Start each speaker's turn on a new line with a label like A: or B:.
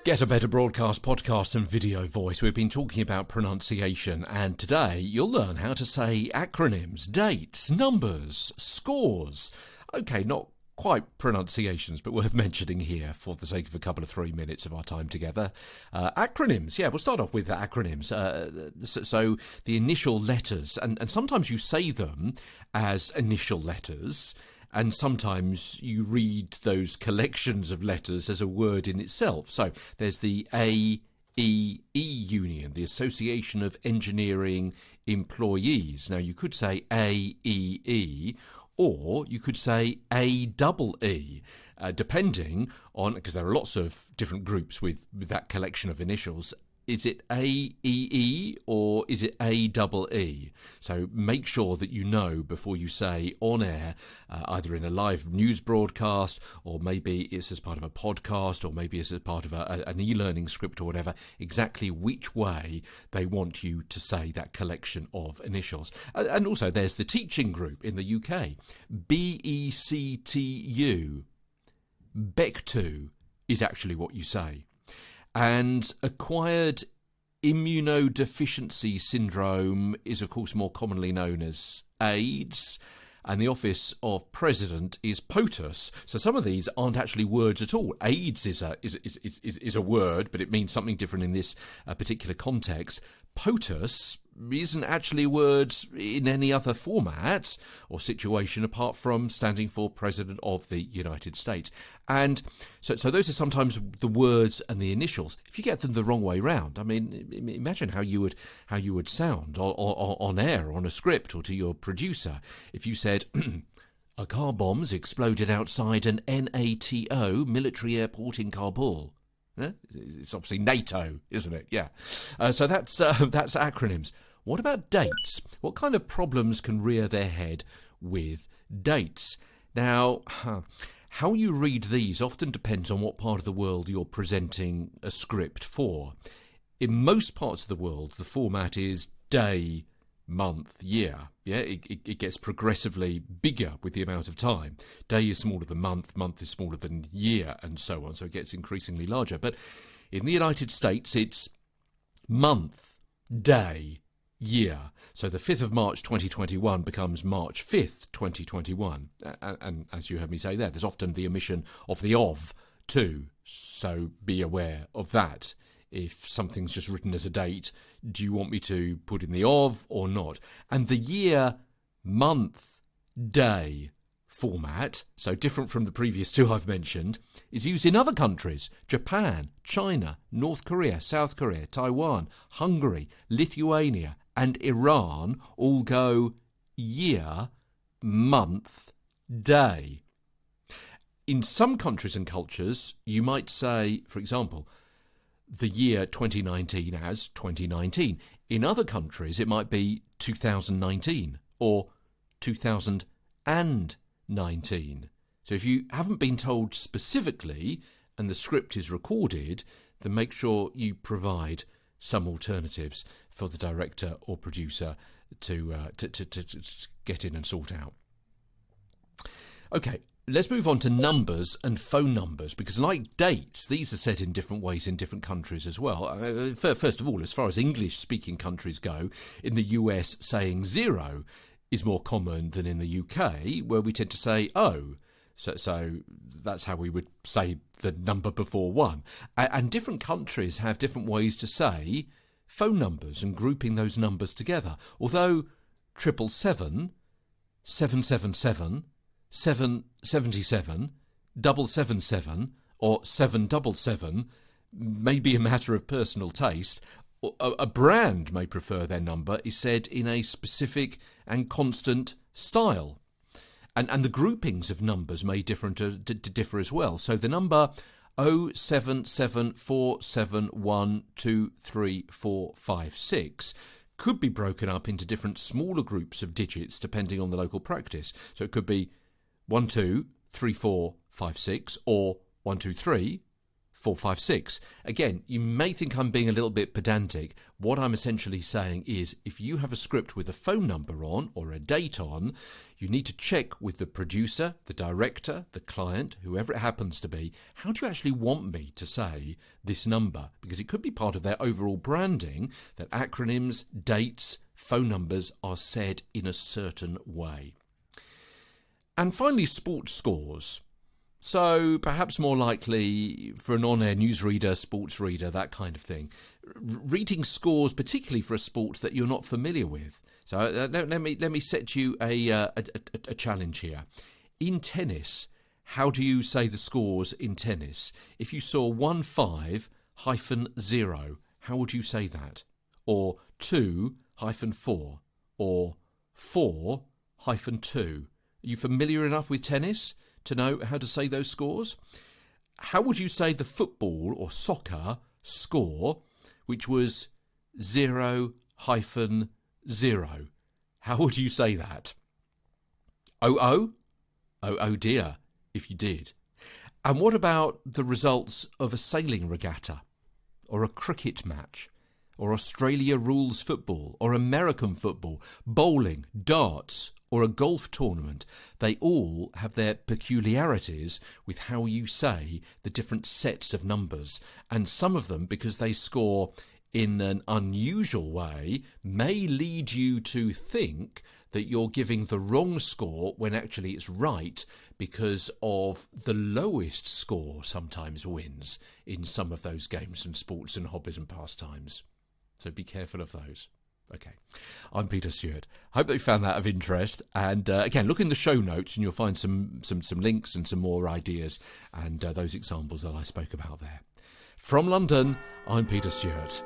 A: Get a Better Broadcast podcast and video voice. We've been talking about pronunciation, and today you'll learn how to say acronyms, dates, numbers, scores. Okay, not quite pronunciations, but worth mentioning here for the sake of a couple of 3 minutes of our time together. Acronyms, yeah, we'll start off with acronyms. So the initial letters, and sometimes you say them as initial letters, and sometimes you read those collections of letters as a word in itself. So there's the AEE Union, the Association of Engineering Employees. Now you could say AEE, or you could say AEE, depending on, because there are lots of different groups with that collection of initials. Is it AEE or is it AEE? So make sure that you know before you say on air, either in a live news broadcast, or maybe it's as part of a podcast, or maybe it's as part of an e-learning script or whatever, exactly which way they want you to say that collection of initials. And also there's the teaching group in the UK, BECTU. BECK-too is actually what you say. And acquired immunodeficiency syndrome is, of course, more commonly known as AIDS. And the office of president is POTUS. So some of these aren't actually words at all. AIDS is a word, but it means something different in this particular context. POTUS isn't actually words in any other format or situation apart from standing for President of the United States. And so those are sometimes the words and the initials. If you get them the wrong way round, I mean, imagine how you would sound on air, on a script, or to your producer if you said a car bomb's exploded outside an NATO military airport in Kabul. It's obviously NATO, isn't it? Yeah. So that's acronyms. What about dates? What kind of problems can rear their head with dates? Now, how you read these often depends on what part of the world you're presenting a script for. In most parts of the world, the format is day, month, year. Yeah, it gets progressively bigger with the amount of time. Day is smaller than month, month is smaller than year, and so on. So it gets increasingly larger. But in the United States, it's month, day, year. So the 5th of March 2021 becomes March 5th 2021. And as you heard me say there's often the omission of the of too. So be aware of that. If something's just written as a date, do you want me to put in the of or not? And the year, month, day format, so different from the previous two I've mentioned, is used in other countries. Japan, China, North Korea, South Korea, Taiwan, Hungary, Lithuania and Iran all go year, month, day. In some countries and cultures, you might say, for example, the year 2019 as 2019. In other countries, it might be 2019 or 2019. So if you haven't been told specifically and the script is recorded, then make sure you provide some alternatives for the director or producer to get in and sort out. Okay. Let's move on to numbers and phone numbers, because like dates, these are said in different ways in different countries as well. First of all, as far as English-speaking countries go, in the US, saying 0 is more common than in the UK, where we tend to say oh. So that's how we would say the number before 1. And different countries have different ways to say phone numbers and grouping those numbers together. Although 777, 777, 777, 777 or 777 may be a matter of personal taste. A brand may prefer their number is said in a specific and constant style. And the groupings of numbers may differ as well. So the number 07747123456 could be broken up into different smaller groups of digits depending on the local practice. So it could be 123456 or 123 456. Again, you may think I'm being a little bit pedantic. What I'm essentially saying is if you have a script with a phone number on or a date on, you need to check with the producer, the director, the client, whoever it happens to be, how do you actually want me to say this number? Because it could be part of their overall branding that acronyms, dates, phone numbers are said in a certain way. And finally, sports scores. So perhaps more likely for an on-air newsreader, sports reader, that kind of thing. Reading scores, particularly for a sport that you're not familiar with. So let me set you a challenge here. In tennis, how do you say the scores in tennis? If you saw 1-5-0, how would you say that? Or 2-4 or 4-2? Are you familiar enough with tennis to know how to say those scores? How would you say the football or soccer score, which was 0-0? How would you say that? 0-0? Oh dear, if you did. And what about the results of a sailing regatta, or a cricket match, or Australia rules football, or American football, bowling, darts, or a golf tournament? They all have their peculiarities with how you say the different sets of numbers. And some of them, because they score in an unusual way, may lead you to think that you're giving the wrong score when actually it's right, because of the lowest score sometimes wins in some of those games and sports and hobbies and pastimes. So be careful of those. Okay, I'm Peter Stewart. Hope that you found that of interest. And again, look in the show notes and you'll find some links and some more ideas and those examples that I spoke about there. From London, I'm Peter Stewart.